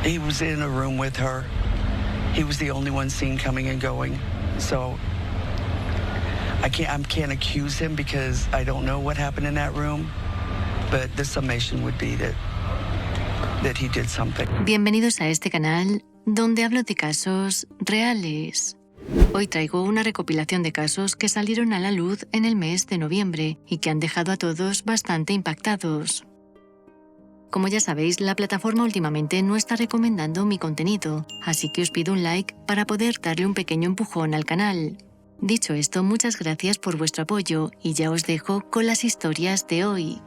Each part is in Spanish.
He was in a room with her. He was the only one seen coming and going. So I can't accuse him because I don't know what happened in that room. But the summation would be that he did something. Bienvenidos a este canal donde hablo de casos reales. Hoy traigo una recopilación de casos que salieron a la luz en el mes de noviembre y que han dejado a todos bastante impactados. Como ya sabéis, la plataforma últimamente no está recomendando mi contenido, así que os pido un like para poder darle un pequeño empujón al canal. Dicho esto, muchas gracias por vuestro apoyo y ya os dejo con las historias de hoy.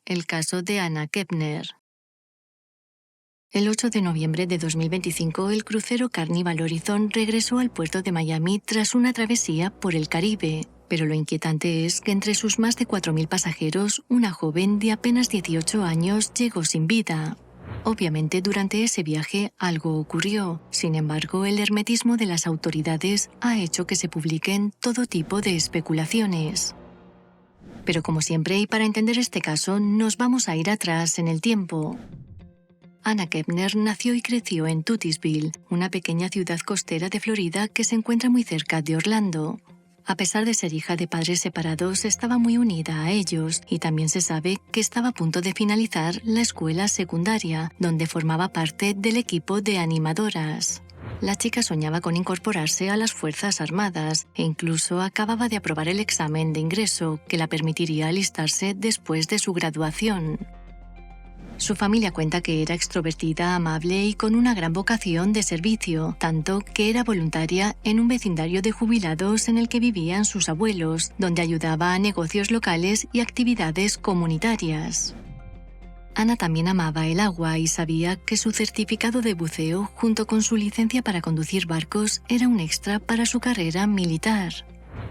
El caso de Anna Kepner. El 8 de noviembre de 2025, el crucero Carnival Horizon regresó al puerto de Miami tras una travesía por el Caribe. Pero lo inquietante es que entre sus más de 4.000 pasajeros, una joven de apenas 18 años llegó sin vida. Obviamente, durante ese viaje algo ocurrió. Sin embargo, el hermetismo de las autoridades ha hecho que se publiquen todo tipo de especulaciones. Pero como siempre, y para entender este caso, nos vamos a ir atrás en el tiempo. Anna Kepner nació y creció en Titusville, una pequeña ciudad costera de Florida que se encuentra muy cerca de Orlando. A pesar de ser hija de padres separados, estaba muy unida a ellos y también se sabe que estaba a punto de finalizar la escuela secundaria, donde formaba parte del equipo de animadoras. La chica soñaba con incorporarse a las Fuerzas Armadas e incluso acababa de aprobar el examen de ingreso que la permitiría alistarse después de su graduación. Su familia cuenta que era extrovertida, amable y con una gran vocación de servicio, tanto que era voluntaria en un vecindario de jubilados en el que vivían sus abuelos, donde ayudaba a negocios locales y actividades comunitarias. Anna también amaba el agua y sabía que su certificado de buceo, junto con su licencia para conducir barcos, era un extra para su carrera militar.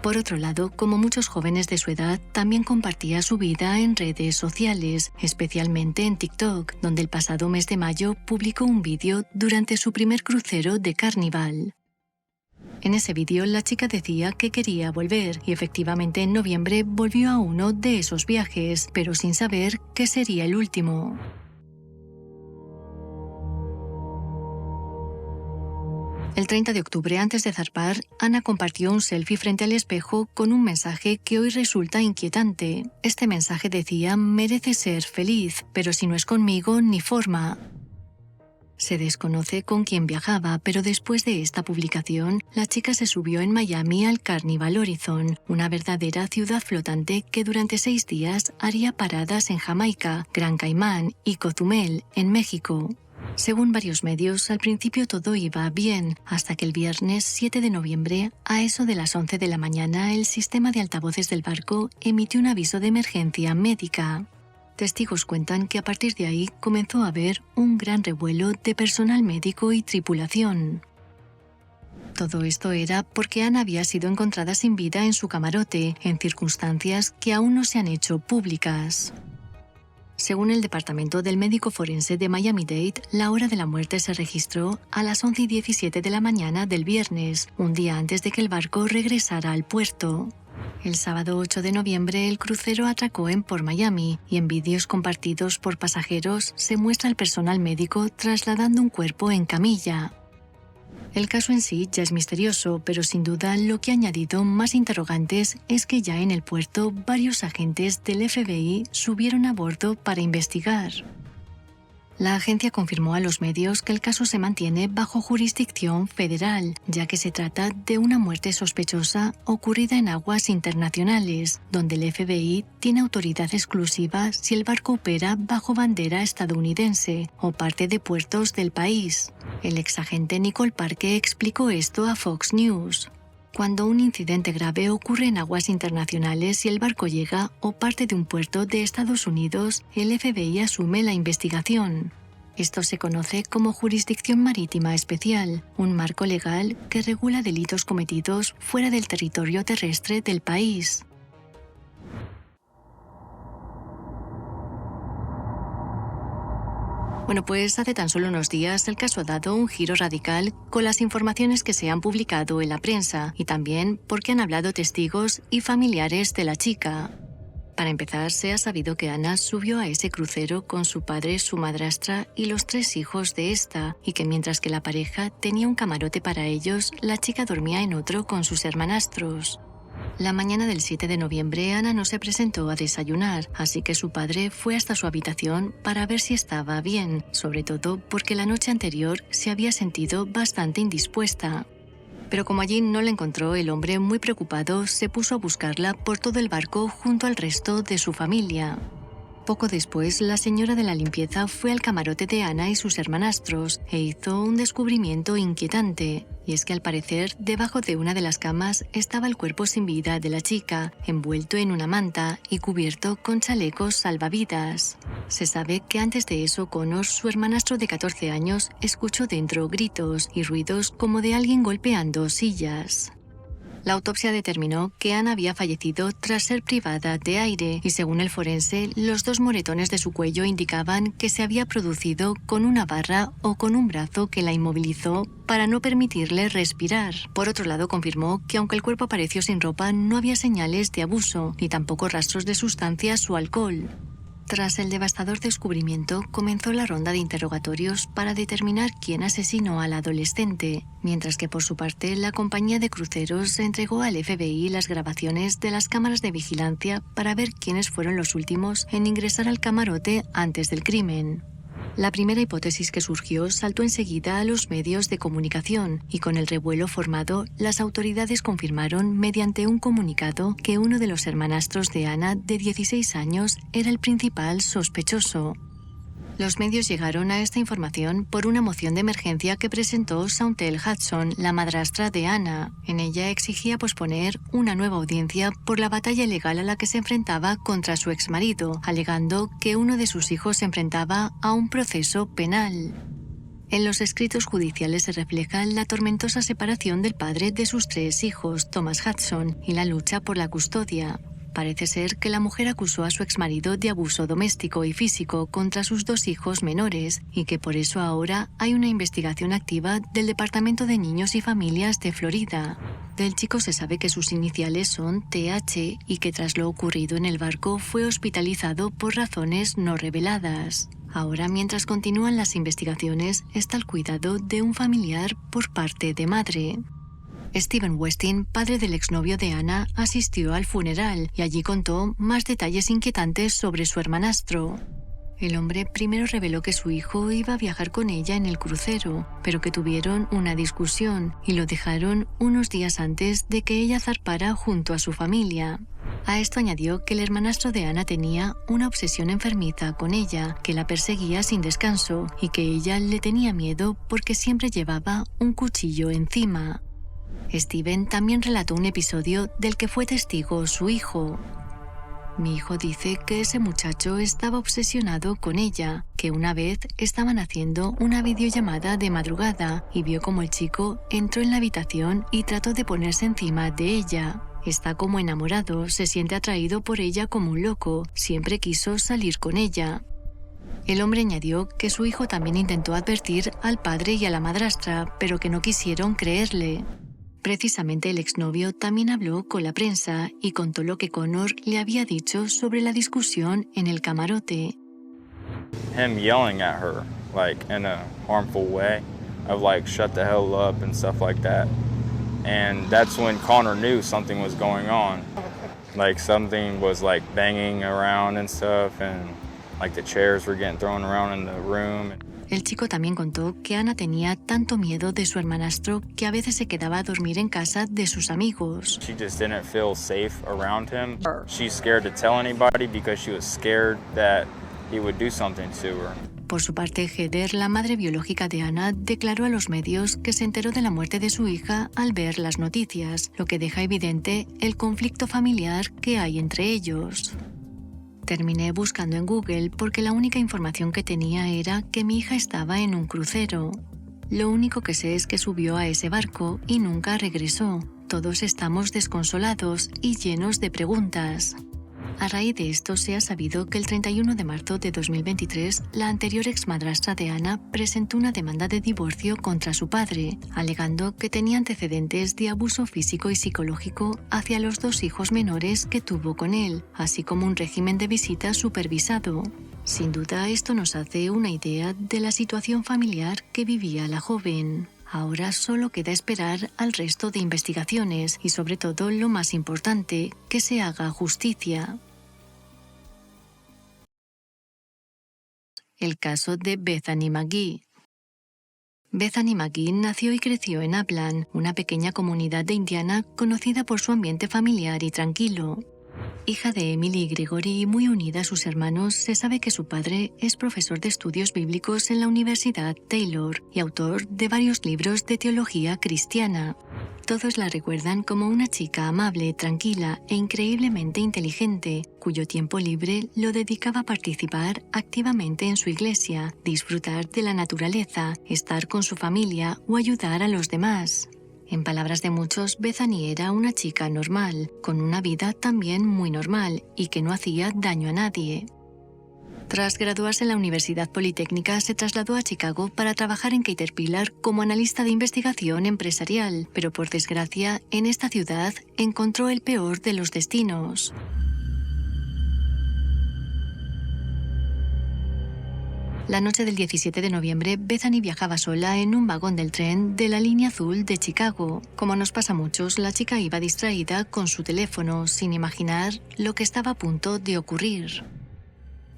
Por otro lado, como muchos jóvenes de su edad, también compartía su vida en redes sociales, especialmente en TikTok, donde el pasado mes de mayo publicó un vídeo durante su primer crucero de Carnival. En ese vídeo, la chica decía que quería volver y efectivamente en noviembre volvió a uno de esos viajes, pero sin saber que sería el último. El 30 de octubre, antes de zarpar, Anna compartió un selfie frente al espejo con un mensaje que hoy resulta inquietante. Este mensaje decía: «Merece ser feliz, pero si no es conmigo, ni forma». Se desconoce con quién viajaba, pero después de esta publicación, la chica se subió en Miami al Carnival Horizon, una verdadera ciudad flotante que durante 6 días haría paradas en Jamaica, Gran Caimán y Cozumel, en México. Según varios medios, al principio todo iba bien, hasta que el viernes 7 de noviembre, a eso de las 11 de la mañana, el sistema de altavoces del barco emitió un aviso de emergencia médica. Testigos cuentan que a partir de ahí comenzó a haber un gran revuelo de personal médico y tripulación. Todo esto era porque Anna había sido encontrada sin vida en su camarote, en circunstancias que aún no se han hecho públicas. Según el Departamento del Médico Forense de Miami-Dade, la hora de la muerte se registró a las 11:17 de la mañana del viernes, un día antes de que el barco regresara al puerto. El sábado 8 de noviembre, el crucero atracó en Port Miami y en vídeos compartidos por pasajeros se muestra al personal médico trasladando un cuerpo en camilla. El caso en sí ya es misterioso, pero sin duda lo que ha añadido más interrogantes es que ya en el puerto varios agentes del FBI subieron a bordo para investigar. La agencia confirmó a los medios que el caso se mantiene bajo jurisdicción federal, ya que se trata de una muerte sospechosa ocurrida en aguas internacionales, donde el FBI tiene autoridad exclusiva si el barco opera bajo bandera estadounidense o parte de puertos del país. El exagente Nicole Parke explicó esto a Fox News. Cuando un incidente grave ocurre en aguas internacionales y el barco llega o parte de un puerto de Estados Unidos, el FBI asume la investigación. Esto se conoce como Jurisdicción Marítima Especial, un marco legal que regula delitos cometidos fuera del territorio terrestre del país. Bueno, pues hace tan solo unos días el caso ha dado un giro radical con las informaciones que se han publicado en la prensa y también porque han hablado testigos y familiares de la chica. Para empezar, se ha sabido que Anna subió a ese crucero con su padre, su madrastra y los 3 hijos de esta, y que mientras que la pareja tenía un camarote para ellos, la chica dormía en otro con sus hermanastros. La mañana del 7 de noviembre, Anna no se presentó a desayunar, así que su padre fue hasta su habitación para ver si estaba bien, sobre todo porque la noche anterior se había sentido bastante indispuesta. Pero como allí no la encontró, el hombre, muy preocupado, se puso a buscarla por todo el barco junto al resto de su familia. Poco después, la señora de la limpieza fue al camarote de Anna y sus hermanastros e hizo un descubrimiento inquietante. Y es que al parecer, debajo de una de las camas estaba el cuerpo sin vida de la chica, envuelto en una manta y cubierto con chalecos salvavidas. Se sabe que antes de eso, Connor, su hermanastro de 14 años, escuchó dentro gritos y ruidos como de alguien golpeando sillas. La autopsia determinó que Anna había fallecido tras ser privada de aire y, según el forense, los 2 moretones de su cuello indicaban que se había producido con una barra o con un brazo que la inmovilizó para no permitirle respirar. Por otro lado, confirmó que aunque el cuerpo apareció sin ropa, no había señales de abuso, ni tampoco rastros de sustancias o alcohol. Tras el devastador descubrimiento, comenzó la ronda de interrogatorios para determinar quién asesinó al adolescente, mientras que por su parte la compañía de cruceros entregó al FBI las grabaciones de las cámaras de vigilancia para ver quiénes fueron los últimos en ingresar al camarote antes del crimen. La primera hipótesis que surgió saltó enseguida a los medios de comunicación y con el revuelo formado, las autoridades confirmaron mediante un comunicado que uno de los hermanastros de Anna, de 16 años, era el principal sospechoso. Los medios llegaron a esta información por una moción de emergencia que presentó Chantel Hudson, la madrastra de Anna. En ella exigía posponer una nueva audiencia por la batalla legal a la que se enfrentaba contra su exmarido, alegando que uno de sus hijos se enfrentaba a un proceso penal. En los escritos judiciales se refleja la tormentosa separación del padre de sus 3 hijos, Thomas Hudson, y la lucha por la custodia. Parece ser que la mujer acusó a su exmarido de abuso doméstico y físico contra sus 2 hijos menores y que por eso ahora hay una investigación activa del Departamento de Niños y Familias de Florida. Del chico se sabe que sus iniciales son TH y que tras lo ocurrido en el barco fue hospitalizado por razones no reveladas. Ahora, mientras continúan las investigaciones, está al cuidado de un familiar por parte de madre. Steven Westin, padre del exnovio de Anna, asistió al funeral y allí contó más detalles inquietantes sobre su hermanastro. El hombre primero reveló que su hijo iba a viajar con ella en el crucero, pero que tuvieron una discusión y lo dejaron unos días antes de que ella zarpara junto a su familia. A esto añadió que el hermanastro de Anna tenía una obsesión enfermiza con ella, que la perseguía sin descanso y que ella le tenía miedo porque siempre llevaba un cuchillo encima. Steven también relató un episodio del que fue testigo su hijo. Mi hijo dice que ese muchacho estaba obsesionado con ella, que una vez estaban haciendo una videollamada de madrugada y vio como el chico entró en la habitación y trató de ponerse encima de ella. Está como enamorado, se siente atraído por ella como un loco, siempre quiso salir con ella. El hombre añadió que su hijo también intentó advertir al padre y a la madrastra, pero que no quisieron creerle. Precisamente el exnovio también habló con la prensa y contó lo que Connor le había dicho sobre la discusión en el camarote. Him yelling at her, like in a harmful way, of like shut the hell up and stuff like that. And that's when Connor knew something was going on. Like something was like banging around and stuff, and like the chairs were getting thrown around in the room. El chico también contó que Anna tenía tanto miedo de su hermanastro que a veces se quedaba a dormir en casa de sus amigos. She just didn't feel safe around him. She's scared to tell anybody because she was scared that he would do something to her. Por su parte, Heather, la madre biológica de Anna, declaró a los medios que se enteró de la muerte de su hija al ver las noticias, lo que deja evidente el conflicto familiar que hay entre ellos. Terminé buscando en Google porque la única información que tenía era que mi hija estaba en un crucero. Lo único que sé es que subió a ese barco y nunca regresó. Todos estamos desconsolados y llenos de preguntas. A raíz de esto se ha sabido que el 31 de marzo de 2023, la anterior exmadrastra de Ana presentó una demanda de divorcio contra su padre, alegando que tenía antecedentes de abuso físico y psicológico hacia los 2 hijos menores que tuvo con él, así como un régimen de visita supervisado. Sin duda, esto nos hace una idea de la situación familiar que vivía la joven. Ahora solo queda esperar al resto de investigaciones y, sobre todo, lo más importante, que se haga justicia. El caso de Bethany McGee. Bethany McGee nació y creció en Upland, una pequeña comunidad de Indiana conocida por su ambiente familiar y tranquilo. Hija de Emily y Gregory y muy unida a sus hermanos, se sabe que su padre es profesor de estudios bíblicos en la Universidad Taylor y autor de varios libros de teología cristiana. Todos la recuerdan como una chica amable, tranquila e increíblemente inteligente, cuyo tiempo libre lo dedicaba a participar activamente en su iglesia, disfrutar de la naturaleza, estar con su familia o ayudar a los demás. En palabras de muchos, Bethany era una chica normal, con una vida también muy normal y que no hacía daño a nadie. Tras graduarse en la Universidad Politécnica, se trasladó a Chicago para trabajar en Caterpillar como analista de investigación empresarial, pero por desgracia, en esta ciudad encontró el peor de los destinos. La noche del 17 de noviembre, Bethany viajaba sola en un vagón del tren de la línea azul de Chicago. Como nos pasa a muchos, la chica iba distraída con su teléfono, sin imaginar lo que estaba a punto de ocurrir.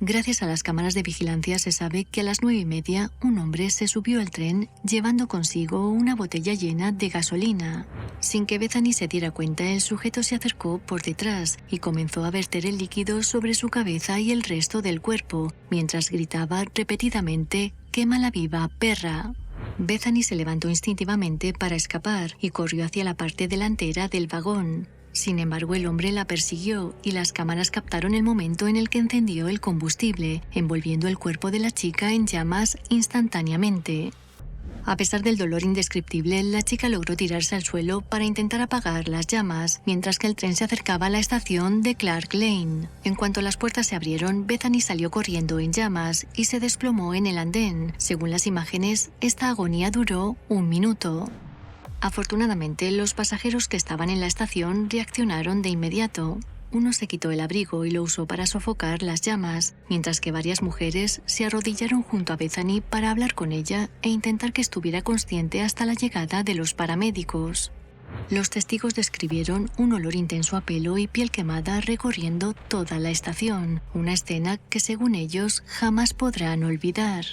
Gracias a las cámaras de vigilancia se sabe que a las 9:30 un hombre se subió al tren llevando consigo una botella llena de gasolina. Sin que Bethany se diera cuenta, el sujeto se acercó por detrás y comenzó a verter el líquido sobre su cabeza y el resto del cuerpo, mientras gritaba repetidamente «¡Quémala viva, perra!». Bethany se levantó instintivamente para escapar y corrió hacia la parte delantera del vagón. Sin embargo, el hombre la persiguió y las cámaras captaron el momento en el que encendió el combustible, envolviendo el cuerpo de la chica en llamas instantáneamente. A pesar del dolor indescriptible, la chica logró tirarse al suelo para intentar apagar las llamas, mientras que el tren se acercaba a la estación de Clark Lane. En cuanto las puertas se abrieron, Bethany salió corriendo en llamas y se desplomó en el andén. Según las imágenes, esta agonía duró 1 minuto. Afortunadamente, los pasajeros que estaban en la estación reaccionaron de inmediato. Uno se quitó el abrigo y lo usó para sofocar las llamas, mientras que varias mujeres se arrodillaron junto a Bethany para hablar con ella e intentar que estuviera consciente hasta la llegada de los paramédicos. Los testigos describieron un olor intenso a pelo y piel quemada recorriendo toda la estación, una escena que según ellos jamás podrán olvidar.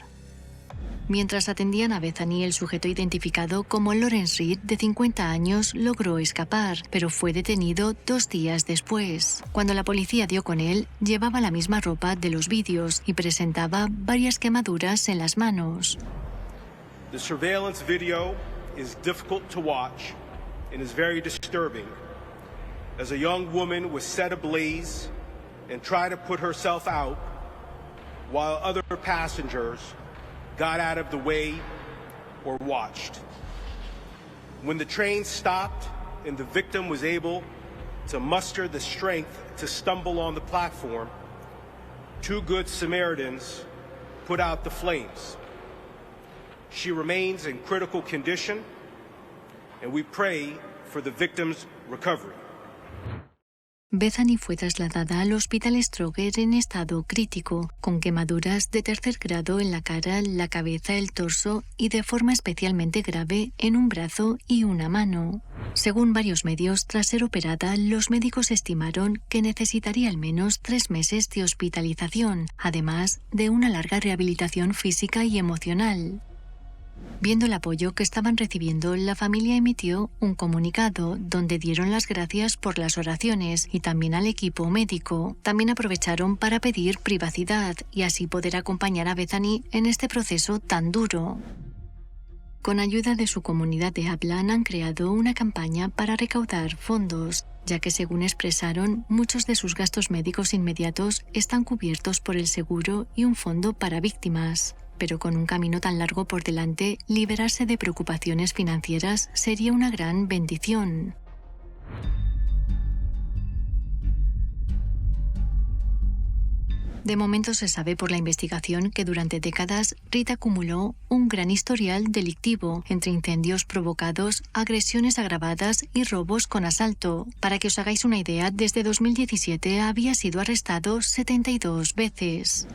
Mientras atendían a Bethany, el sujeto identificado como Lawrence Reed, de 50 años, logró escapar, pero fue detenido 2 días después. Cuando la policía dio con él, llevaba la misma ropa de los vídeos y presentaba varias quemaduras en las manos. The surveillance video is difficult to watch and is very disturbing, as a young woman was set ablaze and tried to put herself out while other passengers got out of the way or watched. When the train stopped and the victim was able to muster the strength to stumble on the platform, 2 good Samaritans put out the flames. She remains in critical condition, and we pray for the victim's recovery. Bethany fue trasladada al Hospital Stroger en estado crítico, con quemaduras de 3er grado en la cara, la cabeza, el torso y de forma especialmente grave en un brazo y una mano. Según varios medios, tras ser operada, los médicos estimaron que necesitaría al menos 3 meses de hospitalización, además de una larga rehabilitación física y emocional. Viendo el apoyo que estaban recibiendo, la familia emitió un comunicado donde dieron las gracias por las oraciones y también al equipo médico. También aprovecharon para pedir privacidad y así poder acompañar a Bethany en este proceso tan duro. Con ayuda de su comunidad de Upland han creado una campaña para recaudar fondos, ya que según expresaron, muchos de sus gastos médicos inmediatos están cubiertos por el seguro y un fondo para víctimas. Pero con un camino tan largo por delante, liberarse de preocupaciones financieras sería una gran bendición. De momento se sabe por la investigación que durante décadas Reed acumuló un gran historial delictivo entre incendios provocados, agresiones agravadas y robos con asalto. Para que os hagáis una idea, desde 2017 había sido arrestado 72 veces.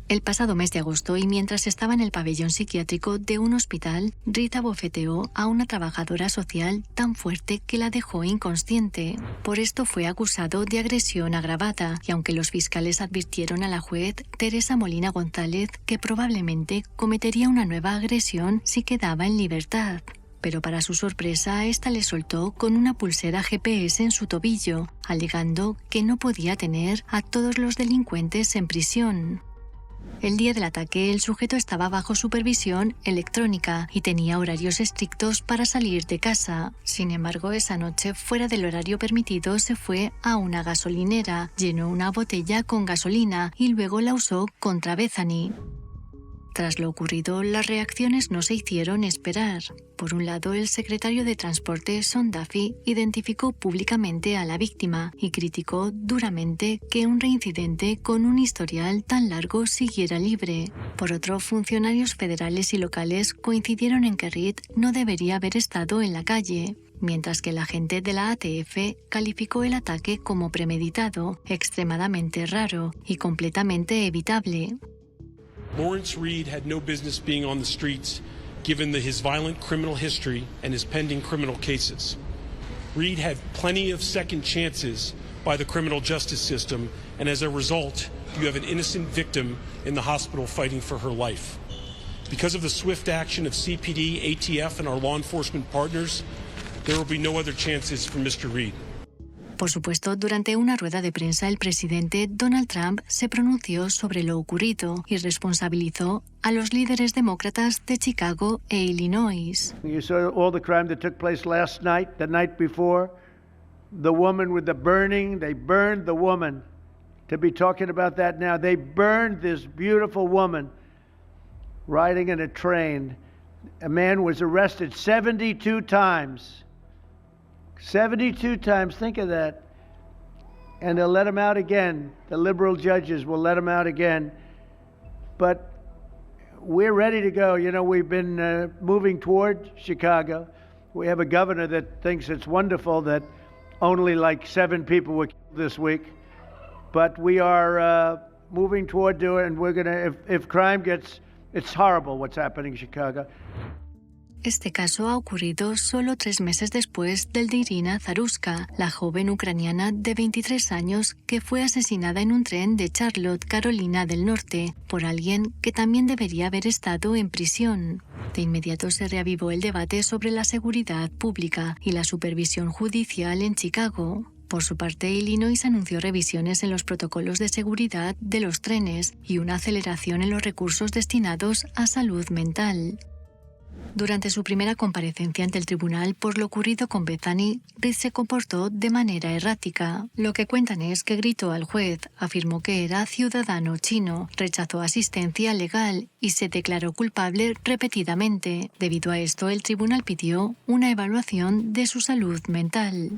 El pasado mes de agosto, y mientras estaba en el pabellón psiquiátrico de un hospital, Reed abofeteó a una trabajadora social tan fuerte que la dejó inconsciente. Por esto fue acusado de agresión agravada, y aunque los fiscales advirtieron a la juez Teresa Molina González que probablemente cometería una nueva agresión si quedaba en libertad. Pero para su sorpresa, esta le soltó con una pulsera GPS en su tobillo, alegando que no podía tener a todos los delincuentes en prisión. El día del ataque, el sujeto estaba bajo supervisión electrónica y tenía horarios estrictos para salir de casa. Sin embargo, esa noche, fuera del horario permitido, se fue a una gasolinera, llenó una botella con gasolina y luego la usó contra Bethany. Tras lo ocurrido, las reacciones no se hicieron esperar. Por un lado, el secretario de Transporte, Sean Duffy, identificó públicamente a la víctima y criticó duramente que un reincidente con un historial tan largo siguiera libre. Por otro, funcionarios federales y locales coincidieron en que Reed no debería haber estado en la calle, mientras que el agente de la ATF calificó el ataque como premeditado, extremadamente raro y completamente evitable. Lawrence Reed had no business being on the streets given his violent criminal history and his pending criminal cases. Reed had plenty of second chances by the criminal justice system, and as a result, you have an innocent victim in the hospital fighting for her life. Because of the swift action of CPD, ATF, and our law enforcement partners, there will be no other chances for Mr. Reed. Por supuesto, durante una rueda de prensa, el presidente Donald Trump se pronunció sobre lo ocurrido y responsabilizó a los líderes demócratas de Chicago e Illinois. You saw all the crime that took place last night, the night before. The woman with the burning, they burned the woman. To be talking about that now, they burned this beautiful woman riding in a train. A man was arrested 72 times. 72 times, think of that. And they'll let him out again. The liberal judges will let him out again. But we're ready to go. You know, we've been moving toward Chicago. We have a governor that thinks it's wonderful that only like 7 people were killed this week. But we are moving toward doing it, and we're going to, if crime gets, it's horrible what's happening in Chicago. Este caso ha ocurrido solo 3 meses después del de Irina Zaruska, la joven ucraniana de 23 años que fue asesinada en un tren de Charlotte, Carolina del Norte, por alguien que también debería haber estado en prisión. De inmediato se reavivó el debate sobre la seguridad pública y la supervisión judicial en Chicago. Por su parte, Illinois anunció revisiones en los protocolos de seguridad de los trenes y una aceleración en los recursos destinados a salud mental. Durante su primera comparecencia ante el tribunal por lo ocurrido con Bethany, Reed se comportó de manera errática. Lo que cuentan es que gritó al juez, afirmó que era ciudadano chino, rechazó asistencia legal y se declaró culpable repetidamente. Debido a esto, el tribunal pidió una evaluación de su salud mental.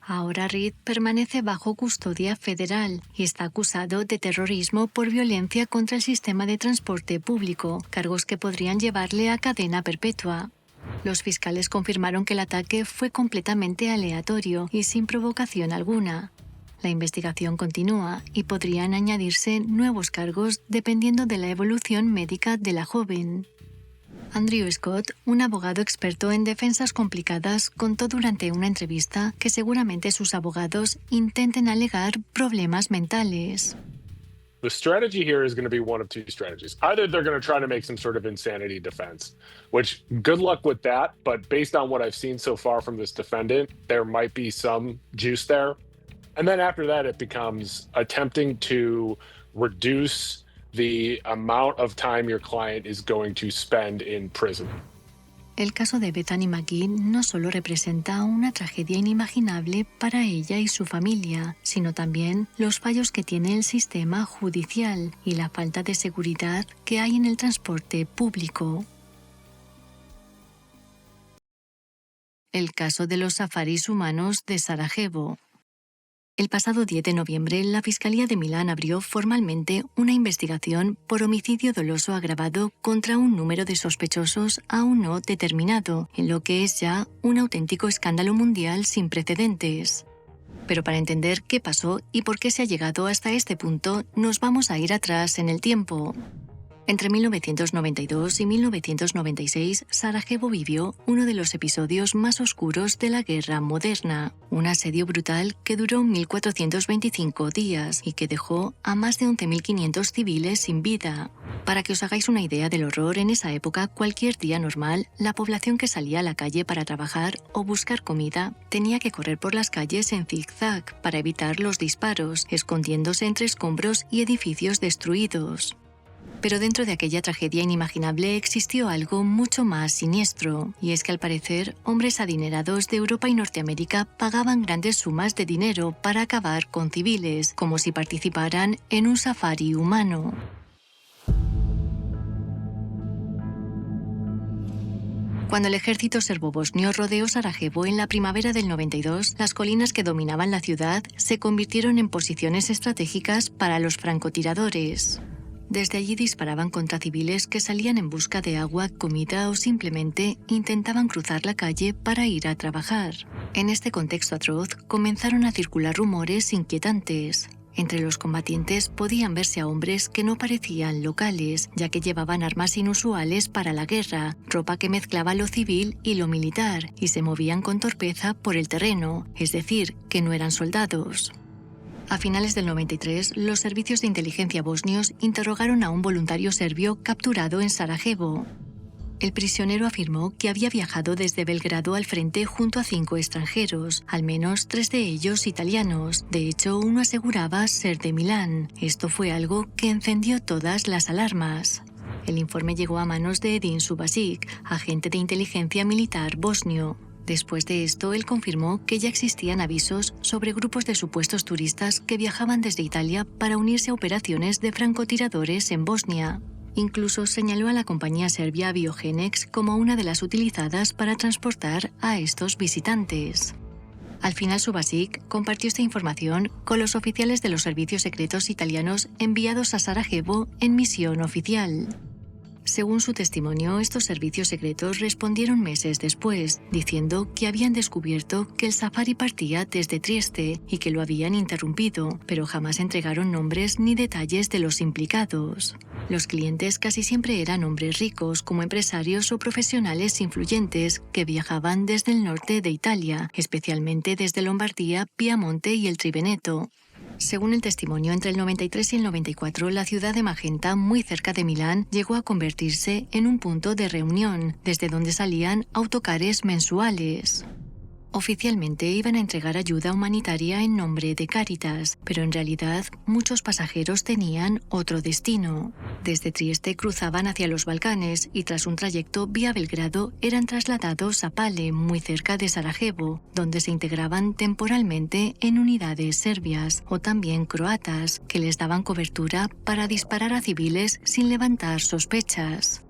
Ahora Reed permanece bajo custodia federal y está acusado de terrorismo por violencia contra el sistema de transporte público, cargos que podrían llevarle a cadena perpetua. Los fiscales confirmaron que el ataque fue completamente aleatorio y sin provocación alguna. La investigación continúa y podrían añadirse nuevos cargos dependiendo de la evolución médica de la joven. Andrew Scott, un abogado experto en defensas complicadas, contó durante una entrevista que seguramente sus abogados intenten alegar problemas mentales. The strategy here is going to be one of 2 strategies. Either they're going to try to make some sort of insanity defense, which good luck with that. But based on what I've seen so far from this defendant, there might be some juice there. And then after that, it becomes attempting to reduce the amount of time your client is going to spend in prison. El caso de Bethany McGee no solo representa una tragedia inimaginable para ella y su familia, sino también los fallos que tiene el sistema judicial y la falta de seguridad que hay en el transporte público. El caso de los safaris humanos de Sarajevo. El pasado 10 de noviembre, la Fiscalía de Milán abrió formalmente una investigación por homicidio doloso agravado contra un número de sospechosos aún no determinado, en lo que es ya un auténtico escándalo mundial sin precedentes. Pero para entender qué pasó y por qué se ha llegado hasta este punto, nos vamos a ir atrás en el tiempo. Entre 1992 y 1996, Sarajevo vivió uno de los episodios más oscuros de la guerra moderna, un asedio brutal que duró 1.425 días y que dejó a más de 11.500 civiles sin vida. Para que os hagáis una idea del horror, en esa época, cualquier día normal, la población que salía a la calle para trabajar o buscar comida tenía que correr por las calles en zigzag para evitar los disparos, escondiéndose entre escombros y edificios destruidos. Pero dentro de aquella tragedia inimaginable existió algo mucho más siniestro, y es que al parecer hombres adinerados de Europa y Norteamérica pagaban grandes sumas de dinero para acabar con civiles, como si participaran en un safari humano. Cuando el ejército serbo-bosnio rodeó Sarajevo en la primavera del 92, las colinas que dominaban la ciudad se convirtieron en posiciones estratégicas para los francotiradores. Desde allí disparaban contra civiles que salían en busca de agua, comida o simplemente intentaban cruzar la calle para ir a trabajar. En este contexto atroz comenzaron a circular rumores inquietantes. Entre los combatientes podían verse a hombres que no parecían locales, ya que llevaban armas inusuales para la guerra, ropa que mezclaba lo civil y lo militar, y se movían con torpeza por el terreno, es decir, que no eran soldados. A finales del 93, los servicios de inteligencia bosnios interrogaron a un voluntario serbio capturado en Sarajevo. El prisionero afirmó que había viajado desde Belgrado al frente junto a 5 extranjeros, al menos 3 de ellos italianos. De hecho, uno aseguraba ser de Milán. Esto fue algo que encendió todas las alarmas. El informe llegó a manos de Edin Subasic, agente de inteligencia militar bosnio. Después de esto, él confirmó que ya existían avisos sobre grupos de supuestos turistas que viajaban desde Italia para unirse a operaciones de francotiradores en Bosnia. Incluso señaló a la compañía serbia Biogenex como una de las utilizadas para transportar a estos visitantes. Al final, Subasic compartió esta información con los oficiales de los servicios secretos italianos enviados a Sarajevo en misión oficial. Según su testimonio, estos servicios secretos respondieron meses después, diciendo que habían descubierto que el safari partía desde Trieste y que lo habían interrumpido, pero jamás entregaron nombres ni detalles de los implicados. Los clientes casi siempre eran hombres ricos, como empresarios o profesionales influyentes que viajaban desde el norte de Italia, especialmente desde Lombardía, Piamonte y el Triveneto. Según el testimonio, entre el 93 y el 94, la ciudad de Magenta, muy cerca de Milán, llegó a convertirse en un punto de reunión, desde donde salían autocares mensuales. Oficialmente iban a entregar ayuda humanitaria en nombre de Cáritas, pero en realidad muchos pasajeros tenían otro destino. Desde Trieste cruzaban hacia los Balcanes y tras un trayecto vía Belgrado eran trasladados a Pale, muy cerca de Sarajevo, donde se integraban temporalmente en unidades serbias o también croatas, que les daban cobertura para disparar a civiles sin levantar sospechas.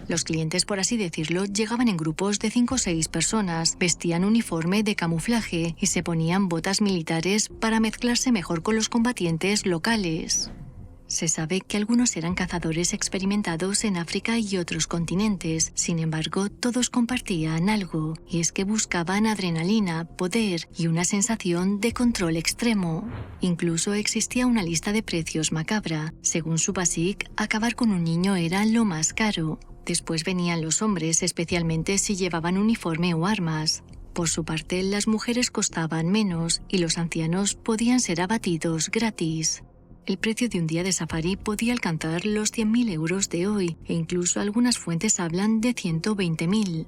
Los clientes, por así decirlo, llegaban en grupos de 5 o 6 personas, vestían uniforme de camuflaje y se ponían botas militares para mezclarse mejor con los combatientes locales. Se sabe que algunos eran cazadores experimentados en África y otros continentes. Sin embargo, todos compartían algo, y es que buscaban adrenalina, poder y una sensación de control extremo. Incluso existía una lista de precios macabra. Según Subasic, acabar con un niño era lo más caro. Después venían los hombres, especialmente si llevaban uniforme o armas. Por su parte, las mujeres costaban menos y los ancianos podían ser abatidos gratis. El precio de un día de safari podía alcanzar los 100.000 euros de hoy e incluso algunas fuentes hablan de 120.000.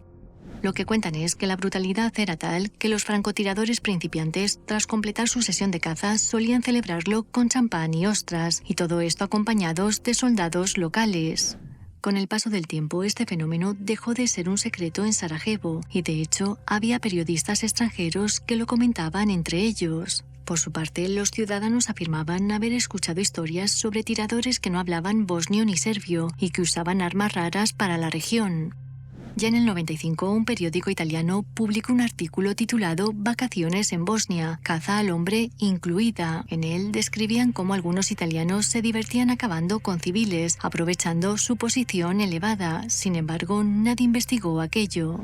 Lo que cuentan es que la brutalidad era tal que los francotiradores principiantes, tras completar su sesión de caza, solían celebrarlo con champán y ostras, y todo esto acompañados de soldados locales. Con el paso del tiempo, este fenómeno dejó de ser un secreto en Sarajevo y, de hecho, había periodistas extranjeros que lo comentaban entre ellos. Por su parte, los ciudadanos afirmaban haber escuchado historias sobre tiradores que no hablaban bosnio ni serbio y que usaban armas raras para la región. Ya en el 95, un periódico italiano publicó un artículo titulado Vacaciones en Bosnia, caza al hombre incluida. En él describían cómo algunos italianos se divertían acabando con civiles, aprovechando su posición elevada. Sin embargo, nadie investigó aquello.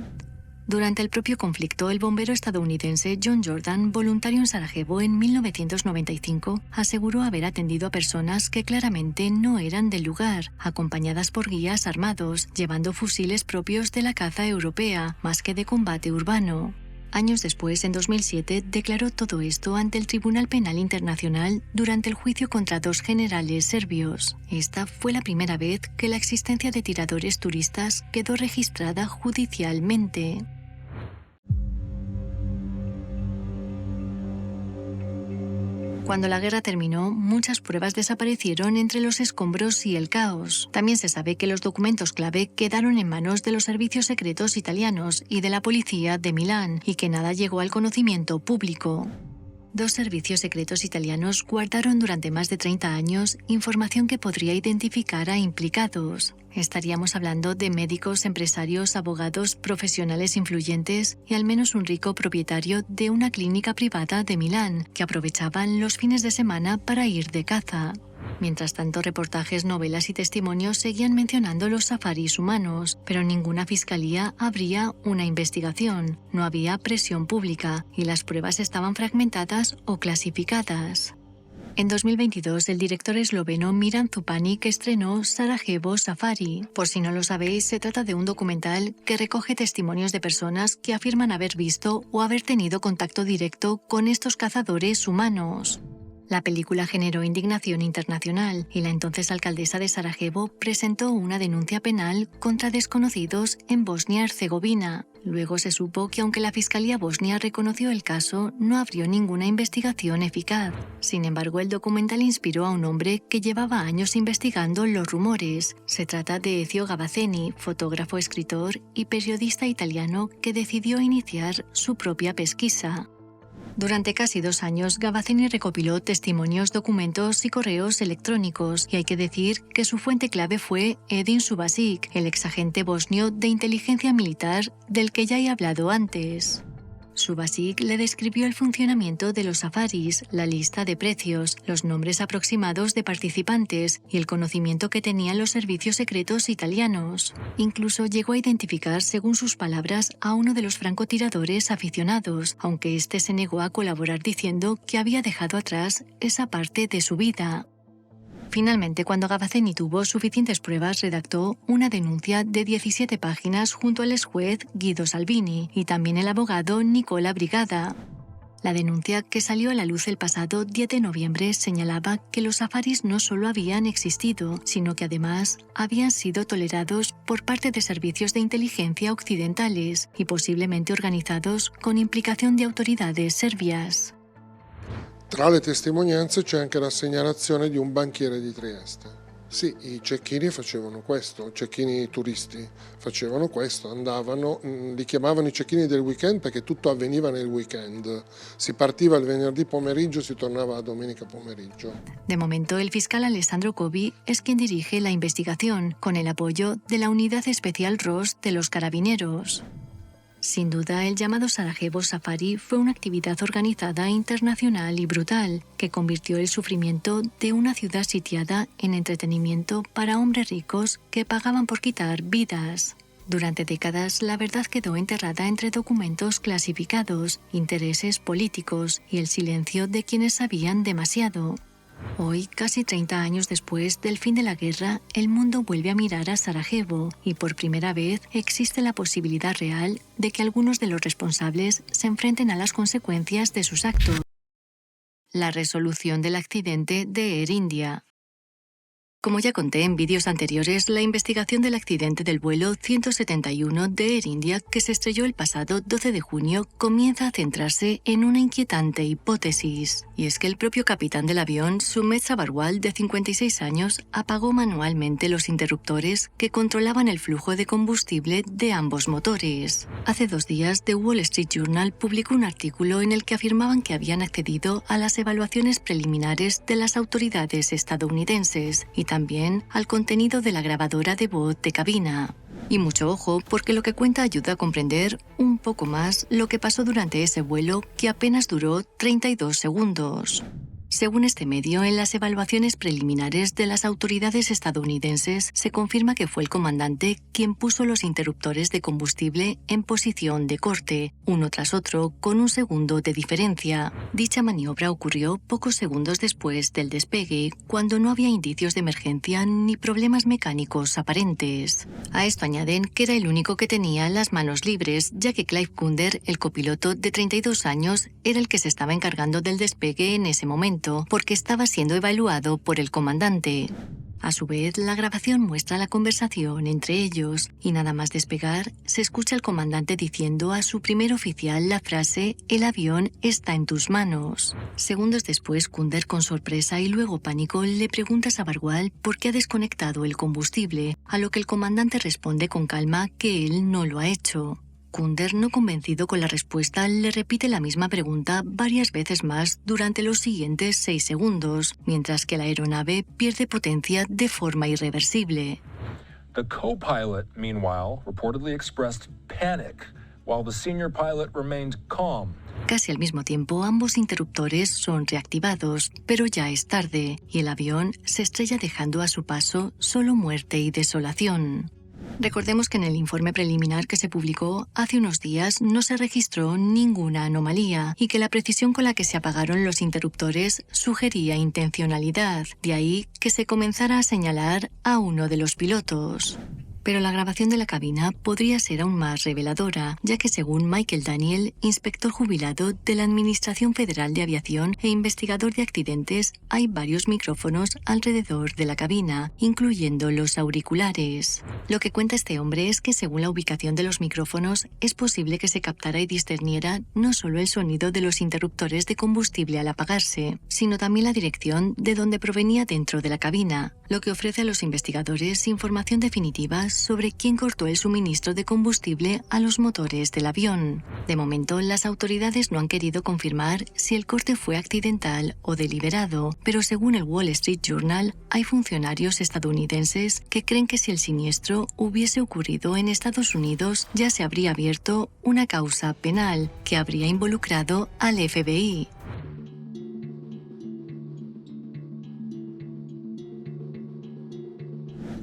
Durante el propio conflicto, el bombero estadounidense John Jordan, voluntario en Sarajevo en 1995, aseguró haber atendido a personas que claramente no eran del lugar, acompañadas por guías armados, llevando fusiles propios de la caza europea, más que de combate urbano. Años después, en 2007, declaró todo esto ante el Tribunal Penal Internacional durante el juicio contra 2 generales serbios. Esta fue la primera vez que la existencia de tiradores turistas quedó registrada judicialmente. Cuando la guerra terminó, muchas pruebas desaparecieron entre los escombros y el caos. También se sabe que los documentos clave quedaron en manos de los servicios secretos italianos y de la policía de Milán, y que nada llegó al conocimiento público. 2 servicios secretos italianos guardaron durante más de 30 años información que podría identificar a implicados. Estaríamos hablando de médicos, empresarios, abogados, profesionales influyentes y al menos un rico propietario de una clínica privada de Milán, que aprovechaban los fines de semana para ir de caza. Mientras tanto, reportajes, novelas y testimonios seguían mencionando los safaris humanos, pero ninguna fiscalía abría una investigación, no había presión pública y las pruebas estaban fragmentadas o clasificadas. En 2022, el director esloveno Miran Zupanic estrenó Sarajevo Safari. Por si no lo sabéis, se trata de un documental que recoge testimonios de personas que afirman haber visto o haber tenido contacto directo con estos cazadores humanos. La película generó indignación internacional y la entonces alcaldesa de Sarajevo presentó una denuncia penal contra desconocidos en Bosnia-Herzegovina. Luego se supo que aunque la Fiscalía bosnia reconoció el caso, no abrió ninguna investigación eficaz. Sin embargo, el documental inspiró a un hombre que llevaba años investigando los rumores. Se trata de Ezio Gavazzeni, fotógrafo, escritor y periodista italiano que decidió iniciar su propia pesquisa. Durante casi 2 años, Gavazzeni recopiló testimonios, documentos y correos electrónicos, y hay que decir que su fuente clave fue Edin Subasic, el exagente bosnio de inteligencia militar del que ya he hablado antes. Subasic le describió el funcionamiento de los safaris, la lista de precios, los nombres aproximados de participantes y el conocimiento que tenían los servicios secretos italianos. Incluso llegó a identificar, según sus palabras, a uno de los francotiradores aficionados, aunque este se negó a colaborar diciendo que había dejado atrás esa parte de su vida. Finalmente, cuando Gavazzeni tuvo suficientes pruebas, redactó una denuncia de 17 páginas junto al ex juez Guido Salvini y también el abogado Nicola Brigada. La denuncia, que salió a la luz el pasado 10 de noviembre, señalaba que los safaris no solo habían existido, sino que además habían sido tolerados por parte de servicios de inteligencia occidentales y posiblemente organizados con implicación de autoridades serbias. Tra le testimonianze c'è anche la segnalazione di un banchiere di Trieste. Sì, i cecchini facevano questo, i cecchini turisti facevano questo, andavano, li chiamavano i cecchini del weekend perché tutto avveniva nel weekend. Si partiva il venerdì pomeriggio, si tornava la domenica pomeriggio. De momento, el fiscal Alessandro Covi es quien dirige la investigación, con el apoyo de la Unidad Especial ROS de los Carabineros. Sin duda, el llamado Sarajevo Safari fue una actividad organizada, internacional y brutal, que convirtió el sufrimiento de una ciudad sitiada en entretenimiento para hombres ricos que pagaban por quitar vidas. Durante décadas, la verdad quedó enterrada entre documentos clasificados, intereses políticos y el silencio de quienes sabían demasiado. Hoy, casi 30 años después del fin de la guerra, el mundo vuelve a mirar a Sarajevo y por primera vez existe la posibilidad real de que algunos de los responsables se enfrenten a las consecuencias de sus actos. La resolución del accidente de Air India. Como ya conté en vídeos anteriores, la investigación del accidente del vuelo 171 de Air India, que se estrelló el pasado 12 de junio, comienza a centrarse en una inquietante hipótesis. Y es que el propio capitán del avión, Sumedh Sabharwal, de 56 años, apagó manualmente los interruptores que controlaban el flujo de combustible de ambos motores. Hace 2 días, The Wall Street Journal publicó un artículo en el que afirmaban que habían accedido a las evaluaciones preliminares de las autoridades estadounidenses y también al contenido de la grabadora de voz de cabina. Y mucho ojo, porque lo que cuenta ayuda a comprender un poco más lo que pasó durante ese vuelo que apenas duró 32 segundos. Según este medio, en las evaluaciones preliminares de las autoridades estadounidenses se confirma que fue el comandante quien puso los interruptores de combustible en posición de corte, uno tras otro, con un segundo de diferencia. Dicha maniobra ocurrió pocos segundos después del despegue, cuando no había indicios de emergencia ni problemas mecánicos aparentes. A esto añaden que era el único que tenía las manos libres, ya que Clive Kunder, el copiloto de 32 años, era el que se estaba encargando del despegue en ese momento, porque estaba siendo evaluado por el comandante. A su vez, la grabación muestra la conversación entre ellos y nada más despegar, se escucha al comandante diciendo a su primer oficial la frase «El avión está en tus manos». Segundos después, Kunder, con sorpresa y luego pánico, le pregunta a Sabharwal por qué ha desconectado el combustible, a lo que el comandante responde con calma que él no lo ha hecho. Kunder, no convencido con la respuesta, le repite la misma pregunta varias veces más durante los siguientes 6 segundos, mientras que la aeronave pierde potencia de forma irreversible. The co-pilot, meanwhile, reportedly expressed panic, while the senior pilot remained calm. Casi al mismo tiempo, ambos interruptores son reactivados, pero ya es tarde, y el avión se estrella dejando a su paso solo muerte y desolación. Recordemos que en el informe preliminar que se publicó hace unos días no se registró ninguna anomalía y que la precisión con la que se apagaron los interruptores sugería intencionalidad, de ahí que se comenzara a señalar a uno de los pilotos. Pero la grabación de la cabina podría ser aún más reveladora, ya que según Michael Daniel, inspector jubilado de la Administración Federal de Aviación e investigador de accidentes, hay varios micrófonos alrededor de la cabina, incluyendo los auriculares. Lo que cuenta este hombre es que según la ubicación de los micrófonos, es posible que se captara y discerniera no solo el sonido de los interruptores de combustible al apagarse, sino también la dirección de donde provenía dentro de la cabina, lo que ofrece a los investigadores información definitiva sobre quién cortó el suministro de combustible a los motores del avión. De momento, las autoridades no han querido confirmar si el corte fue accidental o deliberado, pero según el Wall Street Journal, hay funcionarios estadounidenses que creen que si el siniestro hubiese ocurrido en Estados Unidos, ya se habría abierto una causa penal que habría involucrado al FBI.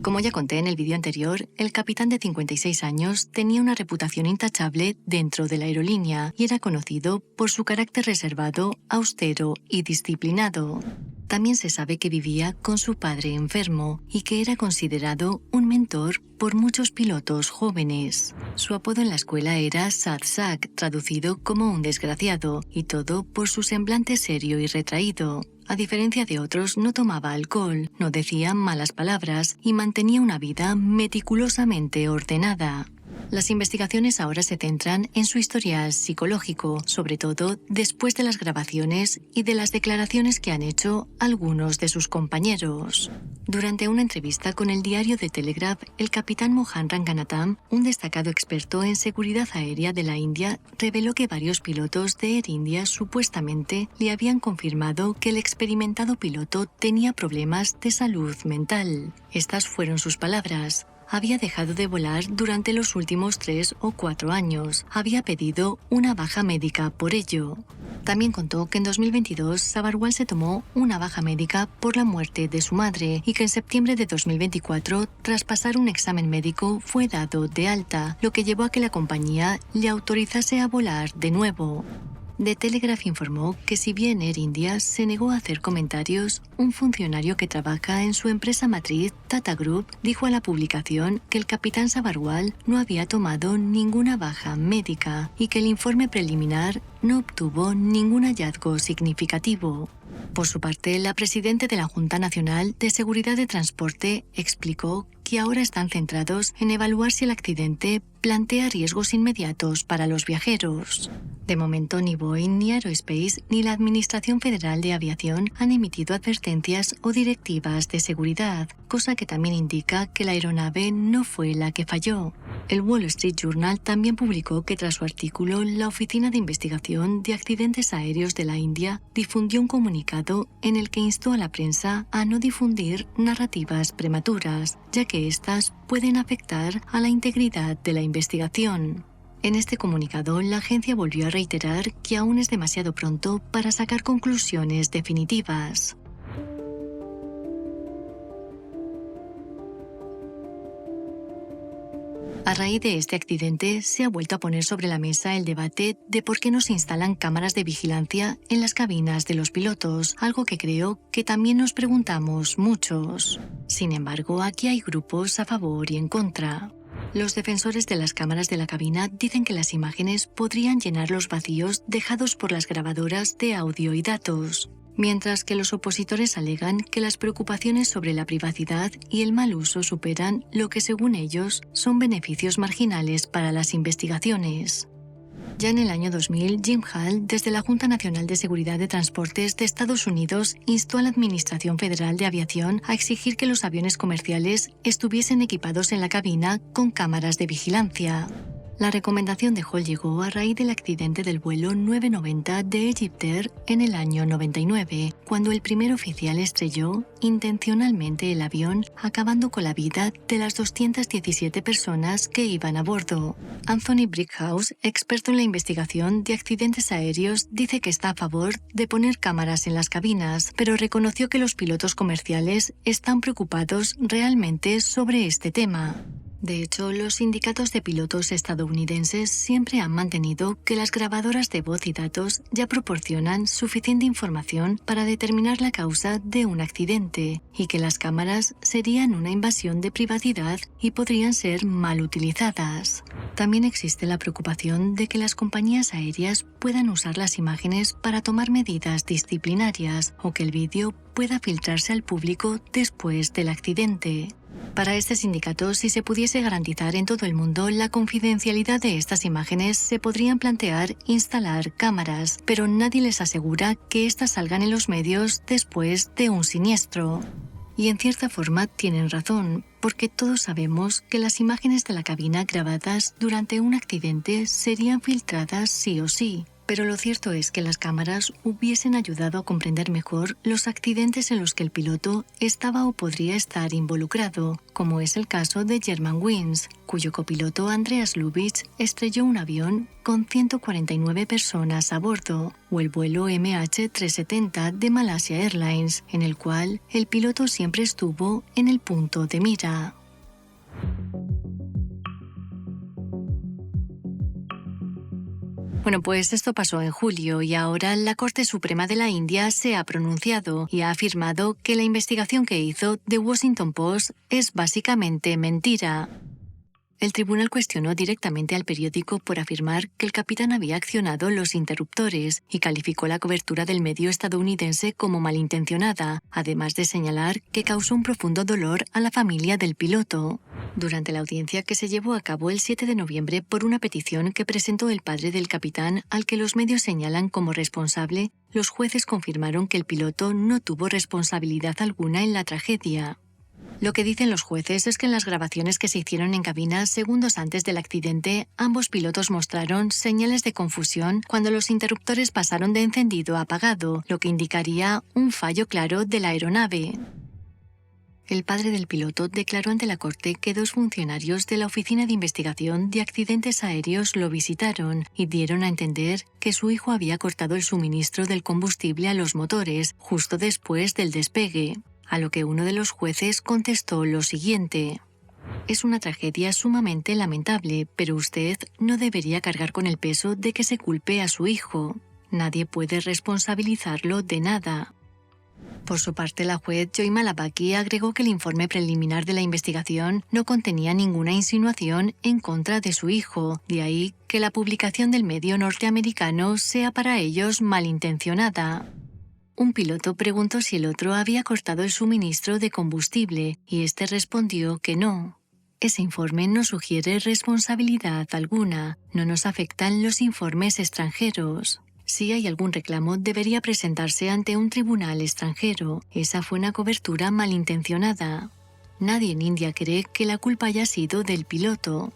Como ya conté en el vídeo anterior, el capitán de 56 años tenía una reputación intachable dentro de la aerolínea y era conocido por su carácter reservado, austero y disciplinado. También se sabe que vivía con su padre enfermo y que era considerado un mentor por muchos pilotos jóvenes. Su apodo en la escuela era Sad Sack, traducido como un desgraciado, y todo por su semblante serio y retraído. A diferencia de otros, no tomaba alcohol, no decía malas palabras y mantenía una vida meticulosamente ordenada. Las investigaciones ahora se centran en su historial psicológico, sobre todo después de las grabaciones y de las declaraciones que han hecho algunos de sus compañeros. Durante una entrevista con el diario The Telegraph, el capitán Mohan Ranganatham, un destacado experto en seguridad aérea de la India, reveló que varios pilotos de Air India supuestamente le habían confirmado que el experimentado piloto tenía problemas de salud mental. Estas fueron sus palabras. Había dejado de volar durante los últimos 3 o 4 años. Había pedido una baja médica por ello. También contó que en 2022 Sabharwal se tomó una baja médica por la muerte de su madre y que en septiembre de 2024, tras pasar un examen médico, fue dado de alta, lo que llevó a que la compañía le autorizase a volar de nuevo. The Telegraph informó que si bien Air India se negó a hacer comentarios, un funcionario que trabaja en su empresa matriz, Tata Group, dijo a la publicación que el capitán Sabharwal no había tomado ninguna baja médica y que el informe preliminar no obtuvo ningún hallazgo significativo. Por su parte, la presidenta de la Junta Nacional de Seguridad de Transporte explicó que ahora están centrados en evaluar si el accidente plantea riesgos inmediatos para los viajeros. De momento, ni Boeing, ni Aerospace, ni la Administración Federal de Aviación han emitido advertencias o directivas de seguridad, cosa que también indica que la aeronave no fue la que falló. El Wall Street Journal también publicó que tras su artículo, la Oficina de Investigación de Accidentes Aéreos de la India difundió un comunicado comunicado en el que instó a la prensa a no difundir narrativas prematuras, ya que éstas pueden afectar a la integridad de la investigación. En este comunicado, la agencia volvió a reiterar que aún es demasiado pronto para sacar conclusiones definitivas. A raíz de este accidente, se ha vuelto a poner sobre la mesa el debate de por qué no se instalan cámaras de vigilancia en las cabinas de los pilotos, algo que creo que también nos preguntamos muchos. Sin embargo, aquí hay grupos a favor y en contra. Los defensores de las cámaras de la cabina dicen que las imágenes podrían llenar los vacíos dejados por las grabadoras de audio y datos, mientras que los opositores alegan que las preocupaciones sobre la privacidad y el mal uso superan lo que, según ellos, son beneficios marginales para las investigaciones. Ya en el año 2000, Jim Hall, desde la Junta Nacional de Seguridad de Transportes de Estados Unidos, instó a la Administración Federal de Aviación a exigir que los aviones comerciales estuviesen equipados en la cabina con cámaras de vigilancia. La recomendación de Hall llegó a raíz del accidente del vuelo 990 de Egyptair en el año 99, cuando el primer oficial estrelló intencionalmente el avión, acabando con la vida de las 217 personas que iban a bordo. Anthony Brickhouse, experto en la investigación de accidentes aéreos, dice que está a favor de poner cámaras en las cabinas, pero reconoció que los pilotos comerciales están preocupados realmente sobre este tema. De hecho, los sindicatos de pilotos estadounidenses siempre han mantenido que las grabadoras de voz y datos ya proporcionan suficiente información para determinar la causa de un accidente y que las cámaras serían una invasión de privacidad y podrían ser mal utilizadas. También existe la preocupación de que las compañías aéreas puedan usar las imágenes para tomar medidas disciplinarias o que el vídeo pueda filtrarse al público después del accidente. Para este sindicato, si se pudiese garantizar en todo el mundo la confidencialidad de estas imágenes, se podrían plantear instalar cámaras, pero nadie les asegura que éstas salgan en los medios después de un siniestro. Y en cierta forma tienen razón, porque todos sabemos que las imágenes de la cabina grabadas durante un accidente serían filtradas sí o sí. Pero lo cierto es que las cámaras hubiesen ayudado a comprender mejor los accidentes en los que el piloto estaba o podría estar involucrado, como es el caso de Germanwings, cuyo copiloto Andreas Lubitsch estrelló un avión con 149 personas a bordo, o el vuelo MH370 de Malaysia Airlines, en el cual el piloto siempre estuvo en el punto de mira. Bueno, pues esto pasó en julio y ahora la Corte Suprema de la India se ha pronunciado y ha afirmado que la investigación que hizo The Washington Post es básicamente mentira. El tribunal cuestionó directamente al periódico por afirmar que el capitán había accionado los interruptores y calificó la cobertura del medio estadounidense como malintencionada, además de señalar que causó un profundo dolor a la familia del piloto. Durante la audiencia que se llevó a cabo el 7 de noviembre por una petición que presentó el padre del capitán al que los medios señalan como responsable, los jueces confirmaron que el piloto no tuvo responsabilidad alguna en la tragedia. Lo que dicen los jueces es que en las grabaciones que se hicieron en cabina segundos antes del accidente, ambos pilotos mostraron señales de confusión cuando los interruptores pasaron de encendido a apagado, lo que indicaría un fallo claro de la aeronave. El padre del piloto declaró ante la corte que dos funcionarios de la Oficina de Investigación de Accidentes Aéreos lo visitaron y dieron a entender que su hijo había cortado el suministro del combustible a los motores justo después del despegue. A lo que uno de los jueces contestó lo siguiente: es una tragedia sumamente lamentable, pero usted no debería cargar con el peso de que se culpe a su hijo. Nadie puede responsabilizarlo de nada. Por su parte, la juez Joy Malabaki agregó que el informe preliminar de la investigación no contenía ninguna insinuación en contra de su hijo, de ahí que la publicación del medio norteamericano sea para ellos malintencionada. Un piloto preguntó si el otro había cortado el suministro de combustible y este respondió que no. Ese informe no sugiere responsabilidad alguna, no nos afectan los informes extranjeros. Si hay algún reclamo, debería presentarse ante un tribunal extranjero. Esa fue una cobertura malintencionada. Nadie en India cree que la culpa haya sido del piloto.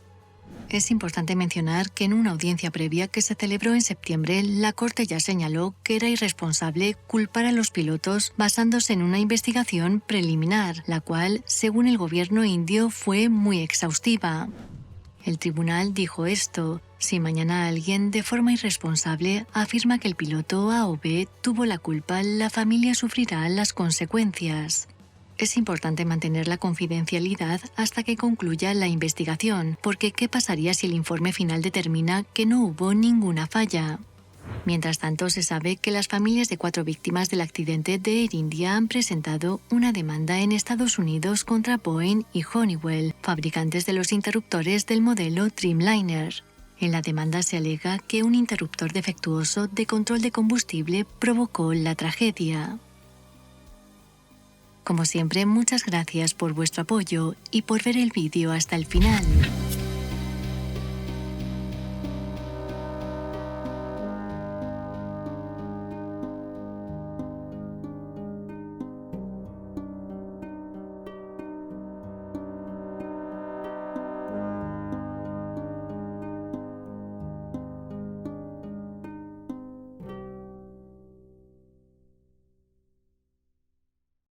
Es importante mencionar que en una audiencia previa que se celebró en septiembre, la Corte ya señaló que era irresponsable culpar a los pilotos basándose en una investigación preliminar, la cual, según el gobierno indio, fue muy exhaustiva. El tribunal dijo esto: si mañana alguien de forma irresponsable afirma que el piloto A o B tuvo la culpa, la familia sufrirá las consecuencias. Es importante mantener la confidencialidad hasta que concluya la investigación, porque ¿qué pasaría si el informe final determina que no hubo ninguna falla? Mientras tanto, se sabe que las familias de 4 víctimas del accidente de Air India han presentado una demanda en Estados Unidos contra Boeing y Honeywell, fabricantes de los interruptores del modelo Dreamliner. En la demanda se alega que un interruptor defectuoso de control de combustible provocó la tragedia. Como siempre, muchas gracias por vuestro apoyo y por ver el vídeo hasta el final.